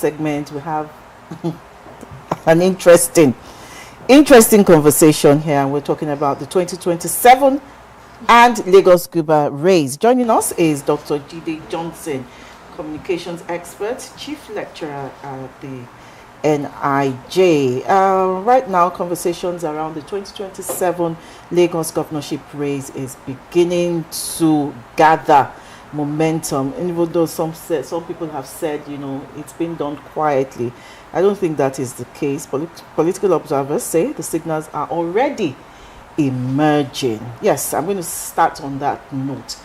segment, we have an interesting conversation here, and we're talking about the 2027 and Lagos Guber race. Joining us is Dr. Jide Johnson, communications expert, chief lecturer at the NIJ. Right now, conversations around the 2027 Lagos governorship race is beginning to gather momentum. And even though some people have said, it's been done quietly, I don't think that is the case. Political observers say the signals are already emerging. Yes, I'm going to start on that note.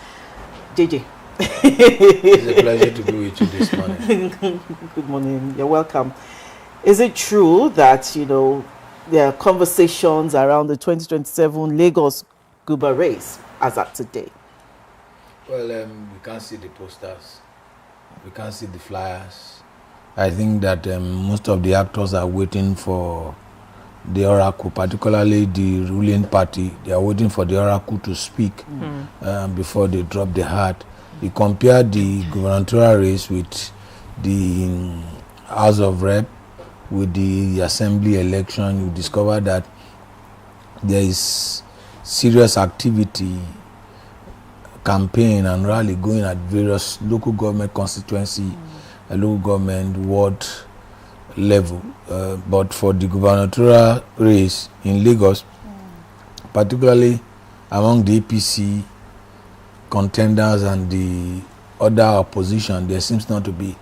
JJ. It's a pleasure to be with you this morning. Good morning. You're welcome. Is it true that, there are conversations around the 2027 Lagos Guber race as at today? Well, we can't see the posters. We can't see the flyers. I think that most of the actors are waiting for the oracle, particularly the ruling party. They are waiting for the oracle to speak before they drop the hat. You compare the gubernatorial race with the House of Rep, with the assembly election, you discover that there is serious activity, campaign and rally going at various local government constituency, local government ward level. But for the gubernatorial race in Lagos, particularly among the APC contenders and the other opposition, there seems not to be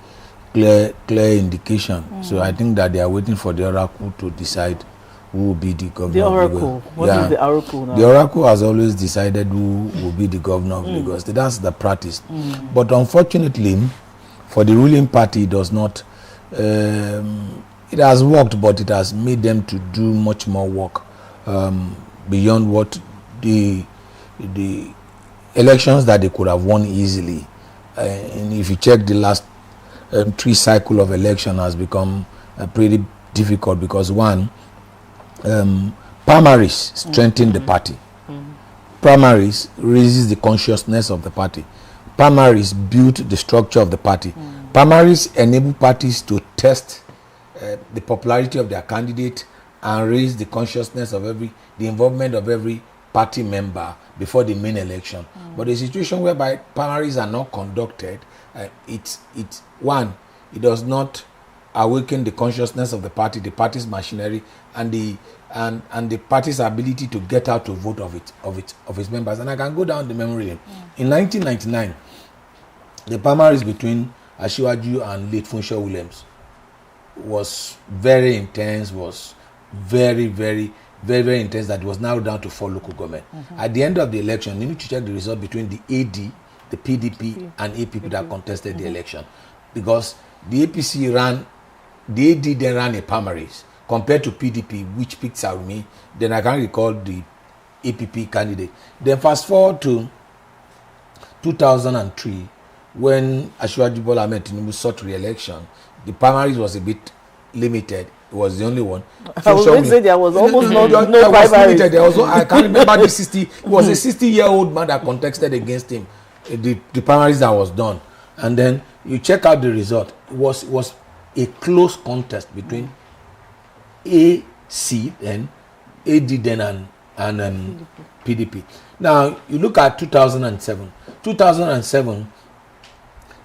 clear indication. So I think that they are waiting for the oracle to decide who will be the governor. The oracle. What is the oracle now? The oracle has always decided who will be the governor of Lagos. That's the practice. But unfortunately, for the ruling party, it does not. It has worked, but it has made them to do much more work beyond what the elections that they could have won easily. And if you check the last 3 cycle of election has become pretty difficult because one, primaries strengthen the party. Primaries raises the consciousness of the party. Primaries build the structure of the party. Primaries enable parties to test the popularity of their candidate and raise the consciousness of the involvement of every party member before the main election. But a situation whereby primaries are not conducted, it does not awaken the consciousness of the party, the party's machinery, and the party's ability to get out to vote of its members. And I can go down the memory lane. In 1999, the primaries between Asiwaju and late Funsho Williams was very intense, was very, very, very, very intense, that it was now down to 4 local government. At the end of the election, you need to check the result between the AD, the PDP, and APP that contested the election. Because the APC the AD then ran a primaries compared to PDP, which picked Sarumi. Then I can't recall the APP candidate. Then fast forward to 2003, when Asiwaju Bola Ahmed Tinubu sought re-election, the primaries was a bit limited. It was the only one. I was going to say there was almost no primaries. I can't remember the 60. It was a 60-year-old man that contested against him. The primaries that was done, and then you check out the result. It was a close contest between AC then, AD then, and PDP. Now you look at 2007. 2007,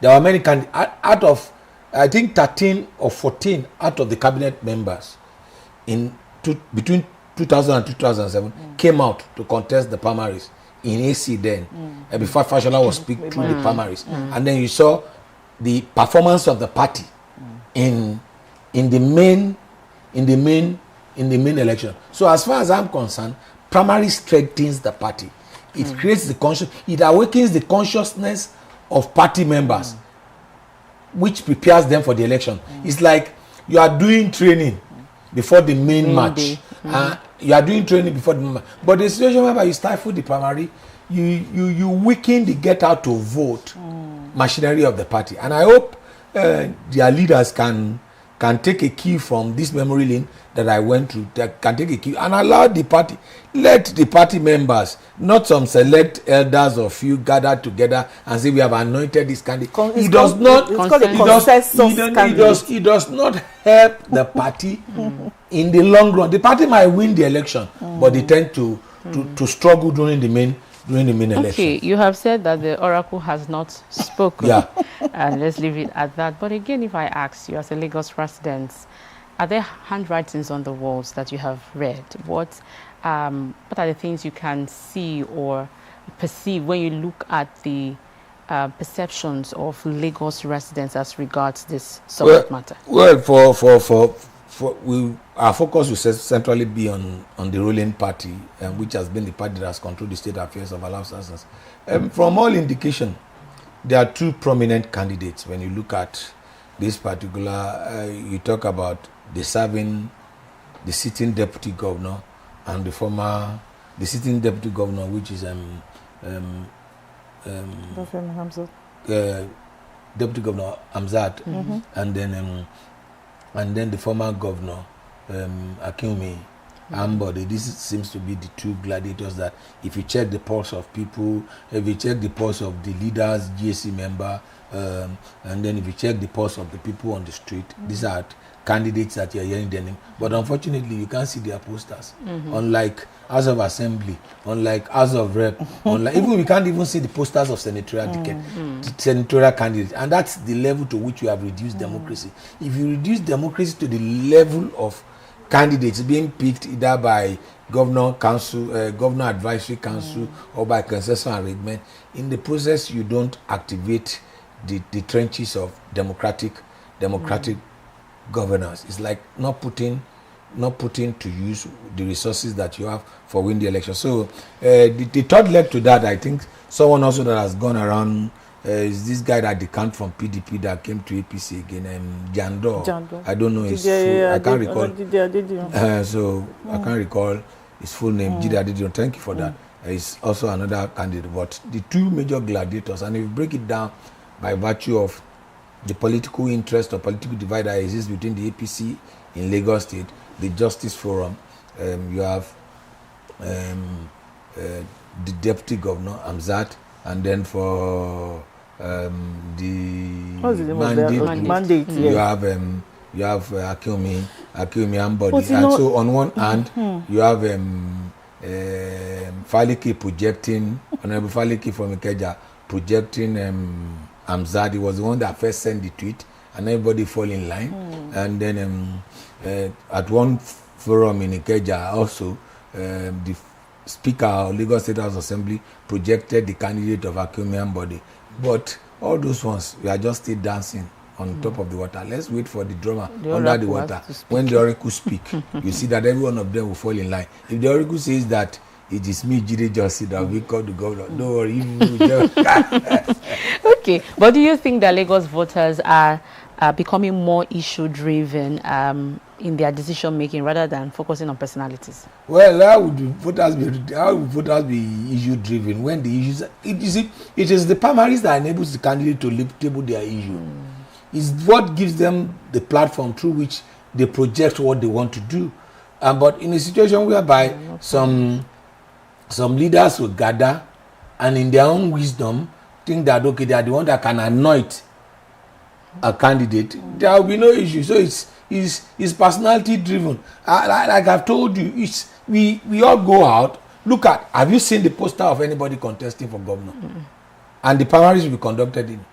there were many candidates out of, I think 13 or 14 out of the cabinet members between 2000 and 2007 came out to contest the primaries in AC then, and before Fashola was picked through the primaries. And then you saw the performance of the party in the main election. So as far as I'm concerned, primary strengthens the party. It creates it awakens the consciousness of party members, which prepares them for the election. It's like you are doing training before the main match. You are doing training before the main match. But the situation whereby you stifle the primary, you weaken the get out to vote machinery of the party. And I hope their leaders can can take a key from this memory lane that I went through, that can take a key and allow the party, let the party members, not some select elders or few, gather together and say we have anointed this candidate. It does not help the party in the long run. The party might win the election, but they tend to struggle during the main election. Okay, you have said that the oracle has not spoken. Yeah. And let's leave it at that. But again, if I ask you as a Lagos resident, are there handwritings on the walls that you have read? What are the things you can see or perceive when you look at the perceptions of Lagos residents as regards this subject matter? Well, our focus will centrally be on the ruling party, which has been the party that has controlled the state affairs of our citizens. From all indication, there are two prominent candidates. When you look at this particular, you talk about the sitting deputy governor and the sitting deputy governor, which is Deputy Governor Hamzat, and then the former governor Akinwumi Ambode. This seems to be the two gladiators that, if you check the pulse of people, if you check the pulse of the leaders, GSC member, and then if you check the pulse of the people on the street, these are candidates that you're hearing their name. But unfortunately, you can't see their posters. Unlike House of Assembly, unlike House of Rep, even we can't even see the posters of senatorial senatorial candidates. And that's the level to which we have reduced democracy. If you reduce democracy to the level of candidates being picked either by governor council, governor advisory council, or by consensus arrangement, in the process you don't activate the trenches of democratic governance. It's like not putting to use the resources that you have for winning the election. So the third leg to that, I think someone also that has gone around is this guy that decamped from PDP that came to APC again, Jando. I don't know his full, I can't recall. So I can't recall his full name. Jide. Thank you for that. He's also another candidate. But the two major gladiators, and if you break it down by virtue of the political interest or political divide that exists between the APC in Lagos State, the Justice Forum, you have the Deputy Governor Hamzat, and then for the mandate, you have Akinwumi Ambode, and so on one hand you have Faliki projecting, Honorable Faliki from Ikeja projecting Hamzat. He was the one that first sent the tweet, and everybody fall in line. And then at one forum in Ikeja also, the Speaker of Lagos State House Assembly projected the candidate of Akinwumi Ambode. But all those ones, we are just still dancing on top of the water. Let's wait for the drama under the water. When the oracle speak, you see that every one of them will fall in line. If the oracle says that it is me, Jide Johnson, that we call the governor, don't worry. Okay, but do you think that Lagos voters are becoming more issue-driven in their decision-making rather than focusing on personalities? Well, how would voters be issue-driven when the issues... It is the primaries that enables the candidate to table their issue. It's what gives them the platform through which they project what they want to do. But in a situation whereby some leaders will gather and in their own wisdom think that, okay, they are the one that can anoint a candidate, there will be no issue. So it's personality driven. Like I've told you, we all go out. Look at, have you seen the poster of anybody contesting for governor? And the primaries will be conducted in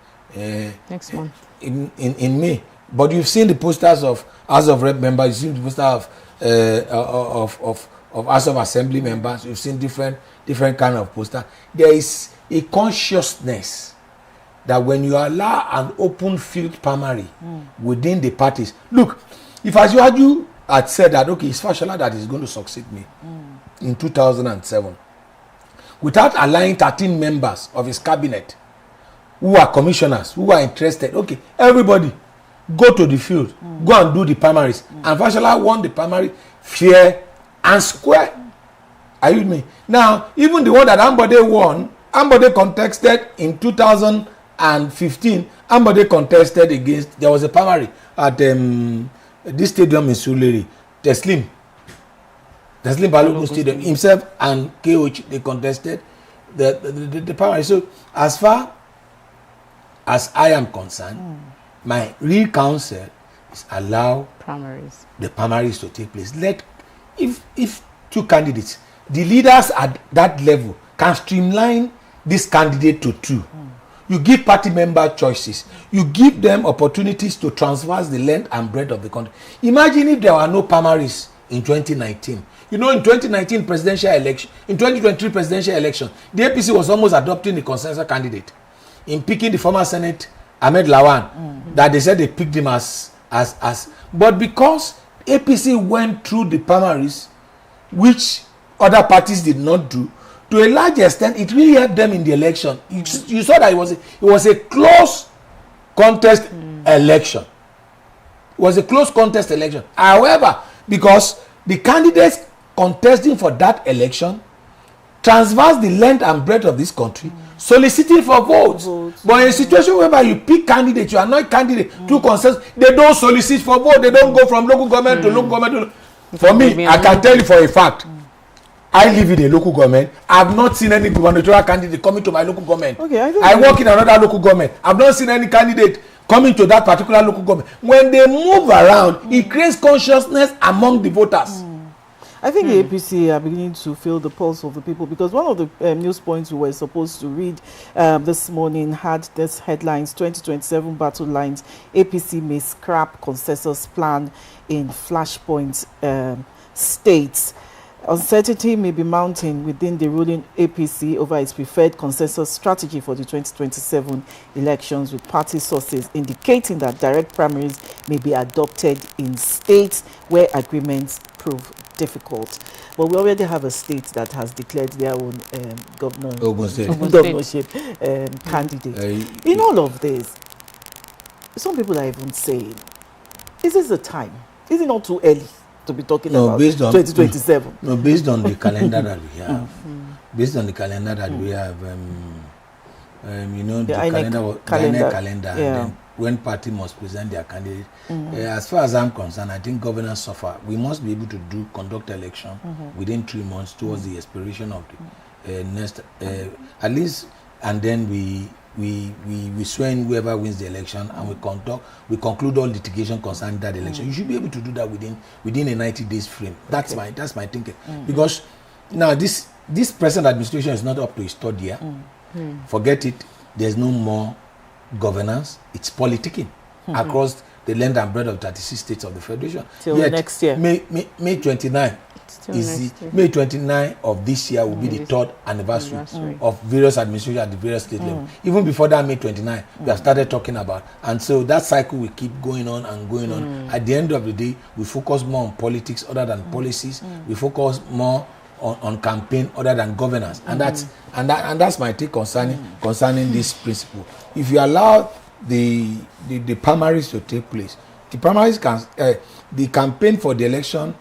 next month in May. But you've seen the posters of House of Rep members. You've seen the poster of House of Assembly members. You've seen different kind of poster. There is a consciousness that when you allow an open field primary within the parties, look, if as you had said that, okay, it's Fashola that is going to succeed me in 2007, without allowing 13 members of his cabinet who are commissioners, who are interested, okay, everybody go to the field, go and do the primaries. And Fashola won the primary fair and square. Are you with me? Now, even the one that Ambode won, Ambode contested in 2015. Ambode contested against, there was a primary at this stadium in Surulere, Teslim Balogun Stadium, himself and KOH, they contested the primary. So as far as I am concerned, my real counsel is allow the primaries to take place. If two candidates, the leaders at that level can streamline this candidate to two. You give party member choices. You give them opportunities to traverse the length and breadth of the country. Imagine if there were no primaries in 2019. You know, in 2019 presidential election, in 2023 presidential election, the APC was almost adopting the consensus candidate in picking the former Senate Ahmed Lawan, that they said they picked him as. But because APC went through the primaries, which other parties did not do, to a large extent, it really helped them in the election. You saw that it was a close contest election. It was a close contest election. However, because the candidates contesting for that election transverse the length and breadth of this country, soliciting for votes. But in a situation whereby you pick candidates, you anoint candidate through consensus, they don't solicit for vote. They don't go from local government to local government. For me, I can tell you for a fact, I live in a local government. I have not seen any gubernatorial candidate coming to my local government. Okay, I work in another local government. I have not seen any candidate coming to that particular local government. When they move around, it creates consciousness among the voters. I think the APC are beginning to feel the pulse of the people, because one of the news points we were supposed to read this morning had this headlines: 2027 battle lines, APC may scrap consensus plan in flashpoint states. Uncertainty may be mounting within the ruling APC over its preferred consensus strategy for the 2027 elections, with party sources indicating that direct primaries may be adopted in states where agreements prove difficult. But we already have a state that has declared their own governorship candidate. In all of this, some people are even saying, is this the time? Is it not too early to be talking about 2027? No, based on the calendar that we have. Based on the calendar that we have, you know, the calendar, and then when party must present their candidate. As far as I'm concerned, I think governance suffer. We must be able to conduct election within 3 months towards the expiration of the next, at least, and then we swear in whoever wins the election, and we conclude all litigation concerning that election. You should be able to do that within a 90 days frame. That's my thinking. Because now this present administration is not up to its third year. Forget it. There's no more governance. It's politicking across the length and breadth of 36 states of the federation. Till next year. May 29. May 29 of this year will be the third anniversary of various administrations at the various state level. Even before that, May 29, we have started talking about. And so that cycle will keep going on and going on. At the end of the day, we focus more on politics other than policies. We focus more on campaign other than governance. And that's my take concerning this principle. If you allow the primaries to take place, the primaries can the campaign for the election,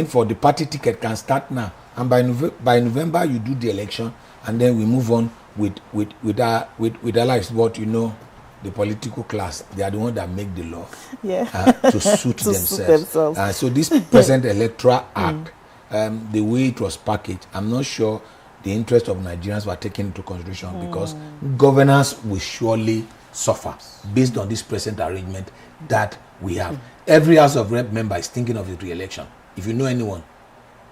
for the party ticket, can start now, and by November you do the election, and then we move on with our lives. But you know, the political class, they are the ones that make the law to suit themselves. So this present electoral act, the way it was packaged, I'm not sure the interest of Nigerians were taken into consideration, because governance will surely suffer based on this present arrangement that we have. Every House of Rep member is thinking of his re-election. If you know anyone,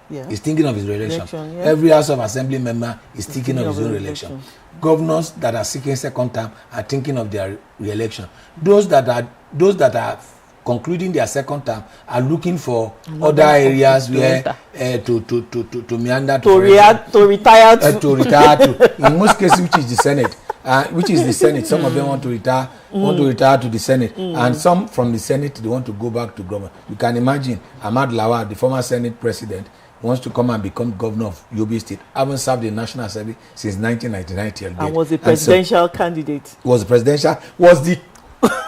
is thinking of his re-election. Every House of Assembly member is thinking of his own re-election. Governors that are seeking second term are thinking of their re-election. Those that are concluding their second term are looking for other areas where to meander to retire to. In most cases, which is the Senate. Some of them want to retire to the Senate, and some from the Senate they want to go back to government. You can imagine Ahmad Lawal, the former Senate president, wants to come and become governor of Yobe State. Haven't served the National Assembly since 1999. And was a presidential candidate. Was the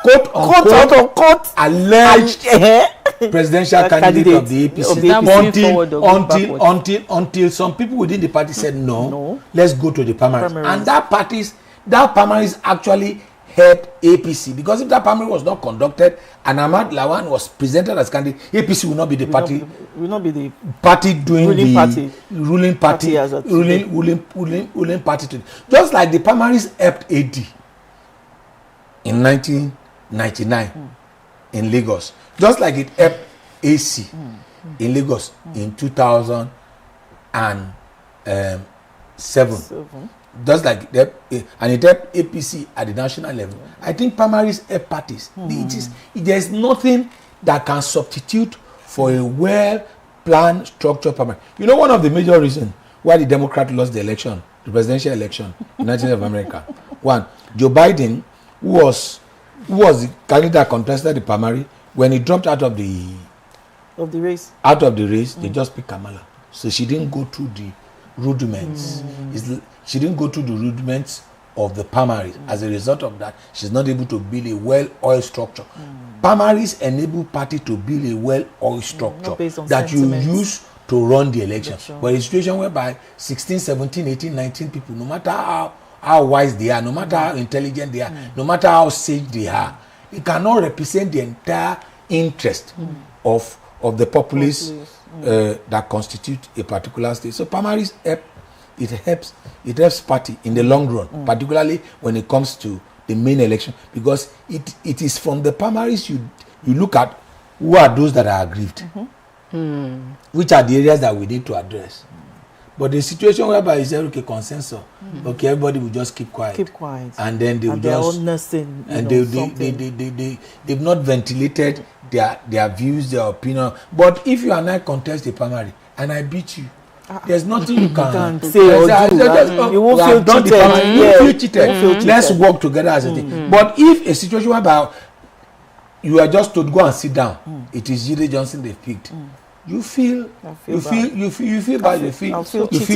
quote alleged presidential candidate of the APC until some people within the party said no, let's go to the primaries. And that primaries actually helped APC, because if that primary was not conducted and Ahmad Lawan was presented as candidate, APC will not be the party. Will not be the party doing ruling the ruling party, ruling party. Just like the primaries helped AD in 1999 in Lagos, just like it helped AC in Lagos in 2007. Just like and it helped APC at the national level. I think primaries help parties. There's nothing that can substitute for a well-planned, structured primary. You know, one of the major reasons why the Democrat lost the election, the presidential election in 19 America. One, Joe Biden, who was the candidate that contested the primary, when he dropped out of the race, they just picked Kamala. So she didn't go through the rudiments. She didn't go through the rudiments of the primaries. As a result of that, she's not able to build a well-oiled structure. Primaries enable party to build a well-oiled structure that sentiments. You use to run the election. But a situation whereby 16, 17, 18, 19 people, no matter how wise they are, no matter how intelligent they are, no matter how sage they are, it cannot represent the entire interest of the populace that constitute a particular state. So primaries helps party in the long run, particularly when it comes to the main election, because it is from the primaries you look at who are those that are aggrieved, which are the areas that we need to address. But the situation whereby is okay, consensus, okay, everybody will just keep quiet, and then they will just nursing, and they've not ventilated their views, their opinion. But if you and I contest the primary and I beat you, there's nothing you can say or do. You won't feel cheated. You feel cheated. Let's work together as a team. But if a situation whereby you are just told go and sit down, it is Jide Johnson they've picked. You feel bad. You feel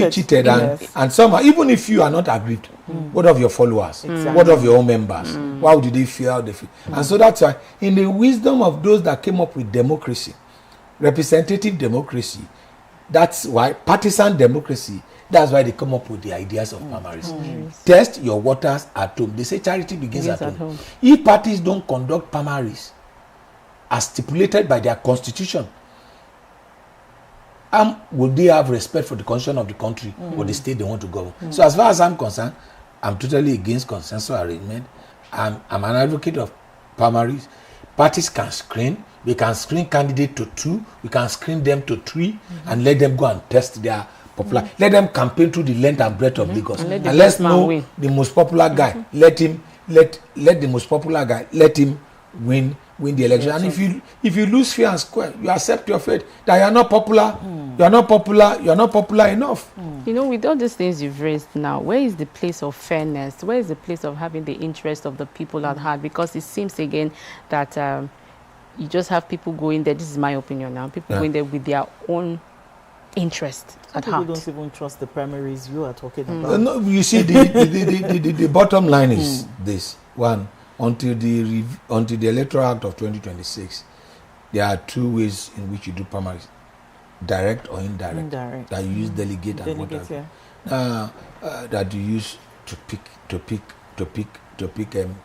cheated, and somehow, even if you are not aggrieved, what of your followers? What of your own members? How do they feel? How they feel? And so that's why, in the wisdom of those that came up with democracy, representative democracy, that's why partisan democracy, that's why they come up with the ideas of primaries. Test your waters at home. They say charity begins at home. If parties don't conduct primaries as stipulated by their constitution, will they have respect for the constitution of the country or the state they want to govern? So as far as I'm concerned, I'm totally against consensus arrangement. I'm an advocate of primaries. Parties can screen. We can screen candidate to 2. We can screen them to 3 and let them go and test their popular. Let them campaign through the length and breadth of Lagos. And let's know the most popular guy. Let the most popular guy win the election. And if you lose fair and square, you accept your fate that you are not popular. You are not popular enough. You know, with all these things you've raised now, where is the place of fairness? Where is the place of having the interest of the people at heart? Because it seems again that you just have people going there. This is my opinion now. People going there with their own interest at heart. People don't even trust the primaries you are talking about. No, you see, the bottom line is this one. Until the Electoral Act of 2026, there are 2 ways in which you do primaries: direct or indirect. That you use delegate and whatever. That you use to pick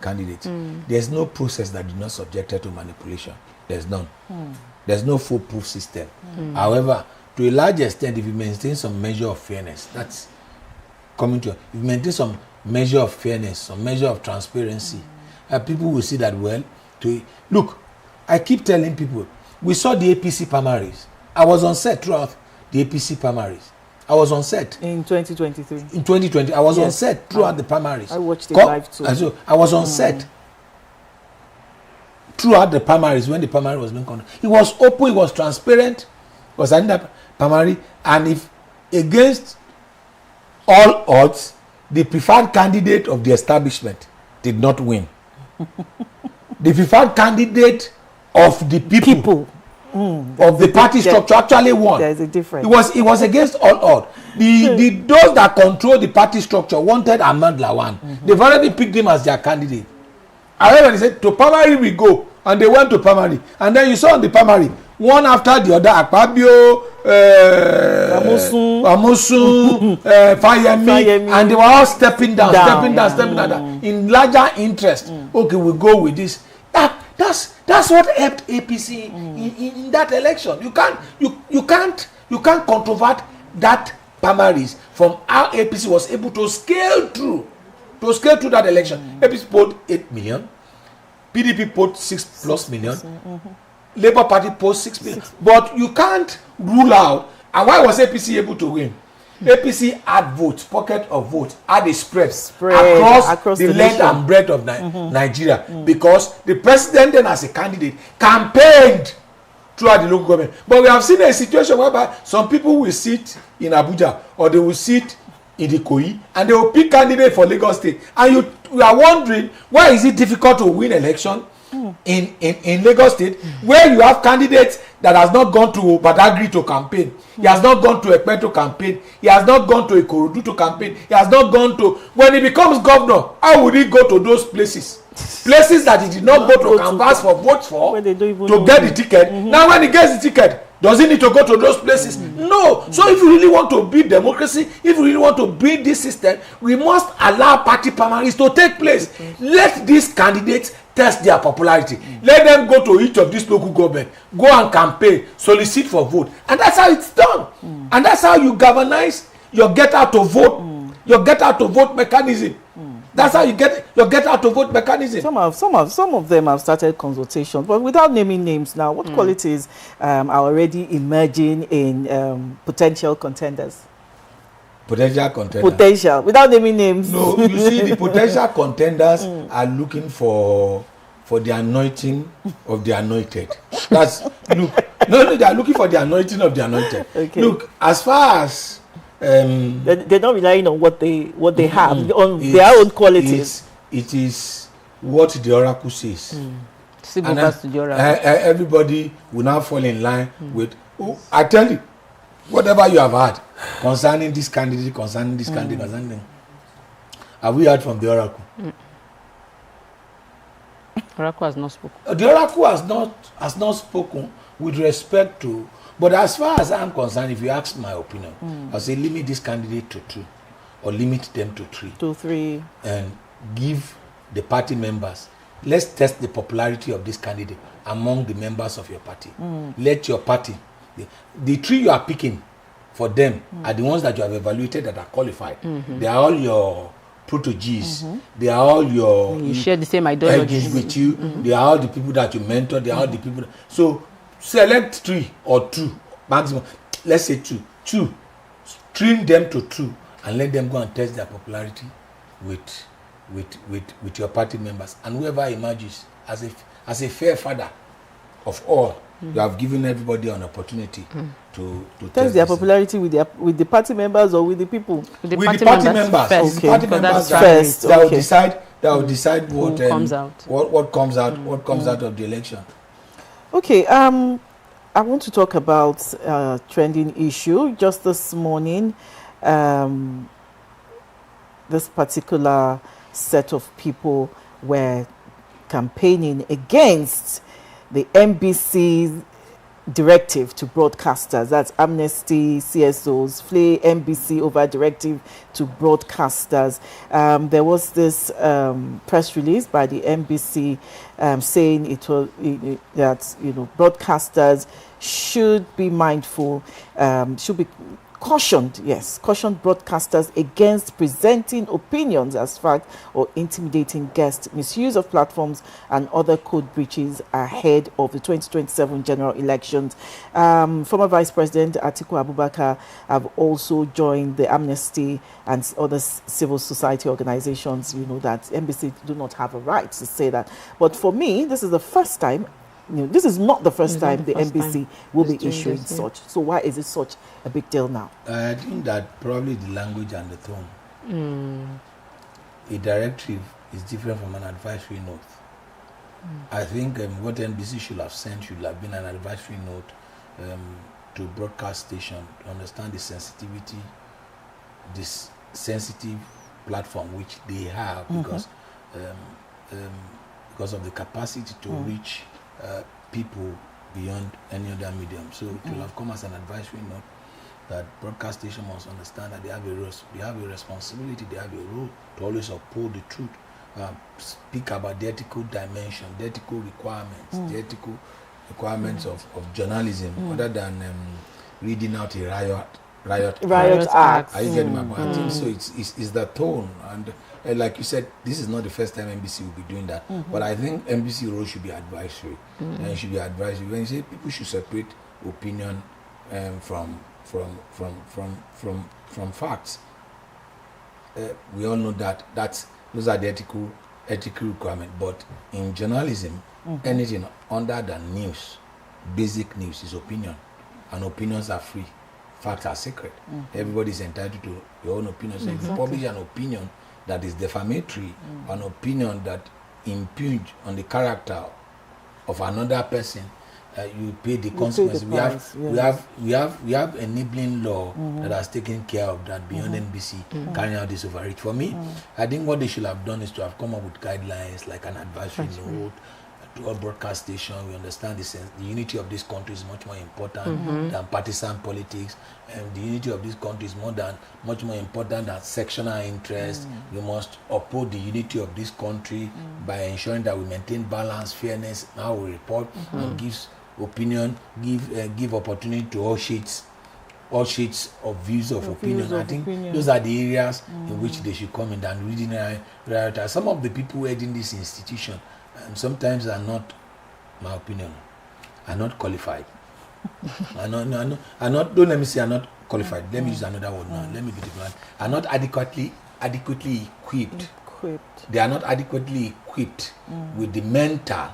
candidates. There's no process that is not subjected to manipulation. There's none. There's no foolproof system. However, to a large extent, if you maintain some measure of fairness, that's coming to. If you maintain some measure of fairness, some measure of transparency. People will see that look, I keep telling people, we saw the APC primaries. I was on set throughout the APC primaries. I was on set. In 2023. In 2020, I was on set throughout the primaries. I watched it live too. And so I was on set throughout the primaries when the primary was being conducted. It was open, it was transparent, it was in that primary, and if against all odds, the preferred candidate of the establishment did not win. The preferred candidate of the people of the party structure actually won. There is a difference. It was against all odds. Those that control the party structure wanted Ahmad Lawan. They've already picked him as their candidate. However, they said to primary we go, and they went to primary. And then you saw in the primary one after the other. Akpabio, Amosun, Fayemi, and they were all stepping down, stepping down, in larger interest. Okay, we go with this. That's what helped APC in that election. You can't controvert that primaries from how APC was able to scale through that election. APC polled 8 million, PDP polled 6+ million, Labour Party polled 6 million. But you can't rule out. And why was APC able to win? APC had votes, pocket of votes, had a spread across the length and breadth of Nigeria, because the president then as a candidate campaigned throughout the local government. But we have seen a situation whereby some people will sit in Abuja or they will sit in the Ikoyi and they will pick candidate for Lagos State. And we are wondering, why is it difficult to win election in Lagos State where you have candidates that has not gone to Badagry to campaign, he has not gone to Ekpe to campaign, he has not gone to Ikorodu to campaign, he has not gone to, when he becomes governor, how would he go to those places that he did not go to canvass for votes for to get the ticket? Now when he gets the ticket, does he need to go to those places? No. So if you really want to build democracy, if you really want to build this system, we must allow party primaries to take place. Let these candidates test their popularity. Let them go to each of these local government, go and campaign, solicit for vote, and that's how it's done. And that's how you galvanize your get out to vote, mechanism. That's how you get your get out to vote mechanism. Some of them have started consultations, but without naming names now. What qualities are already emerging in potential contenders? Potential, without naming names. No, you see, the potential contenders are looking for the anointing of the anointed. That's they are looking for the anointing of the anointed. Okay. Look, as far as they're not relying on what they have, on their own qualities. It is what the oracle says. Everybody will now fall in line with. I tell you, whatever you have heard concerning this candidate, concerning them, have we heard from the oracle? Oracle has not spoken. The oracle has not spoken with respect to. But as far as I'm concerned, if you ask my opinion, I'll say limit this candidate to 2, or limit them to 3. To 3. And give the party members. Let's test the popularity of this candidate among the members of your party. Let your party, the 3 you are picking for them are the ones that you have evaluated that are qualified. They are all your proteges. They are all your. You share the same ideology with you. They are all the people that you mentor. They are all the people. So select 3 or 2 maximum. Let's say 2. Trim them to 2 and let them go and test their popularity with your party members. And whoever emerges as a fair father of all, you have given everybody an opportunity to test their popularity with the party members or with the people. With the party members first. Okay. Party members first. That will decide what comes out. What comes out of the election. Okay, I want to talk about trending issue. Just this morning, this particular set of people were campaigning against the NBC directive to broadcasters. That's Amnesty, CSOs, flee NBC over directive to broadcasters. There was this press release by the NBC saying that broadcasters should be mindful, should be cautioned broadcasters against presenting opinions as fact or intimidating guests, misuse of platforms and other code breaches ahead of the 2027 general elections. Former Vice President Atiku Abubakar have also joined the Amnesty and other civil society organizations, that NBC do not have a right to say that. But for me, this is the first time. This is not the first time the NBC will be issuing such. So why is it such a big deal now? I think that probably the language and the tone. A directive is different from an advisory note. I think what NBC should have sent should have been an advisory note to broadcast station to understand the sensitivity, this sensitive platform which they have because of the capacity to reach people beyond any other medium. So it will have come as an advisory note that broadcast station must understand that they have a responsibility, they have a role to always uphold the truth, speak about the ethical dimension, the ethical requirements, the ethical requirements of journalism, other than reading out a riot act. Are you getting my point? I think so. It's the tone, and like you said, this is not the first time NBC will be doing that. But I think NBC role should be advisory, and it should be advisory. When you say people should separate opinion from facts, we all know that those are the ethical requirements. But in journalism, anything under the news, basic news, is opinion, and opinions are free. Facts are sacred. Everybody is entitled to your own opinion. So if you publish an opinion that is defamatory, an opinion that impugns on the character of another person, you pay the consequences. We have enabling law that has taken care of that beyond NBC carrying out this overreach. For me, I think what they should have done is to have come up with guidelines like an advisory note to all broadcast stations. We understand the unity of this country is much more important than partisan politics, and the unity of this country is much more important than sectional interest. We must uphold the unity of this country by ensuring that we maintain balance, fairness, how we report, and gives opinion, give opportunity to all shades of views of opinion. I think those are the areas in which they should come in and reading right. Some of the people heading this institution sometimes are not, my opinion, are not qualified. Don't let me say are not qualified. Let me use another word now. Let me be different. Are not adequately equipped. They are not adequately equipped with the mental,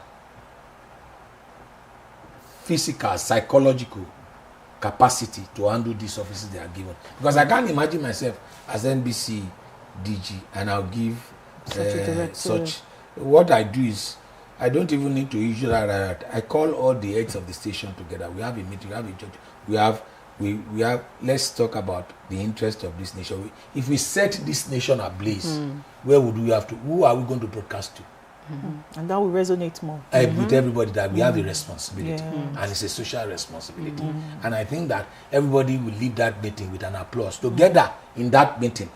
physical, psychological capacity to handle these offices they are given. Because I can't imagine myself as NBC DG and I'll give such. What I do is, I don't even need to issue that. I call all the heads of the station together. We have a meeting, we have a judge, we have. Let's talk about the interest of this nation. If we set this nation ablaze, where would we have to? Who are we going to broadcast to? And that will resonate more with everybody, that we have a responsibility, and it's a social responsibility. And I think that everybody will leave that meeting with an applause. Together in that meeting,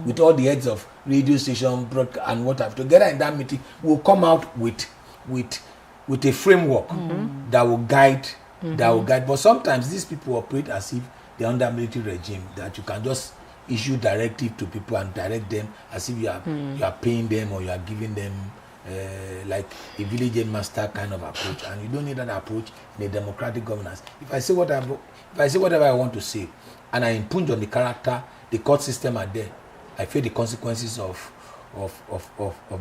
with all the heads of radio station, broadcast, and whatever, together in that meeting, we'll come out with a framework that will guide. But sometimes these people operate as if they're under military regime, that you can just issue directive to people and direct them as if you are paying them or you are giving them like a village master kind of approach. And you don't need that approach in a democratic governance. If I say whatever I want to say and I impinge on the character, the court system are there, I feel the consequences of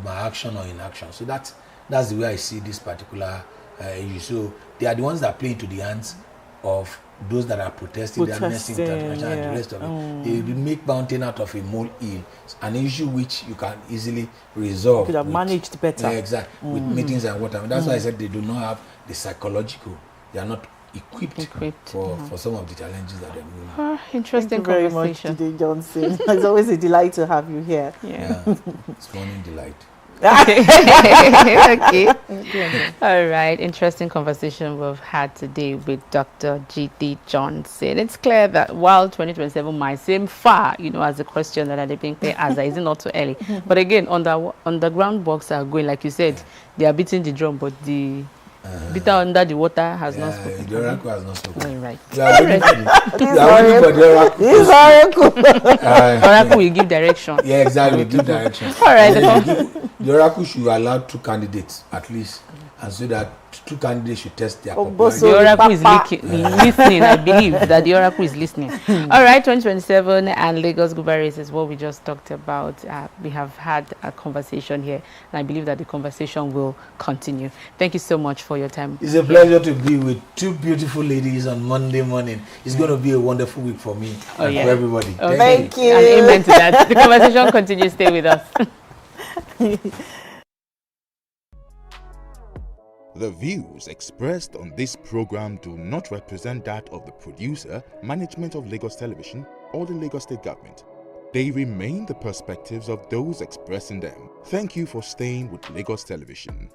my action or inaction. So that's the way I see this particular issue. So they are the ones that play into the hands of those that are protesting, the Amnesty International and the rest of it. They make mountain out of a molehill, an issue which you can easily resolve. Could have managed better. Yeah, exactly. With meetings and whatever. That's why I said they do not have the psychological. They are not equipped. For some of the challenges that they're moving. Interesting Thank you conversation. Very much, Jide Johnson. It's always a delight to have you here. Yeah. It's morning delight. Okay. All right. Interesting conversation we've had today with Dr. Jide Johnson. It's clear that while 2027 might seem far, as the question that I've been clear as is it not too early? But again, on the ground works are going, like you said, they are beating the drum, but the bitter under the water has not spoken. The oracle has not spoken. All right. This oracle. Oracle will give direction. Yeah, exactly. Give direction. All right. The oracle should allow 2 candidates at least, and so that 2 candidates should test their popularity. The oracle is listening. I believe that the oracle is listening. All right, 2027 and Lagos Guber race is what we just talked about. We have had a conversation here, and I believe that the conversation will continue. Thank you so much for your time. It's a pleasure to be with 2 beautiful ladies on Monday morning. It's going to be a wonderful week for me and for everybody. Thank you. And amen to that. The conversation continues. Stay with us. The views expressed on this program do not represent that of the producer, management of Lagos Television, or the Lagos State Government. They remain the perspectives of those expressing them. Thank you for staying with Lagos Television.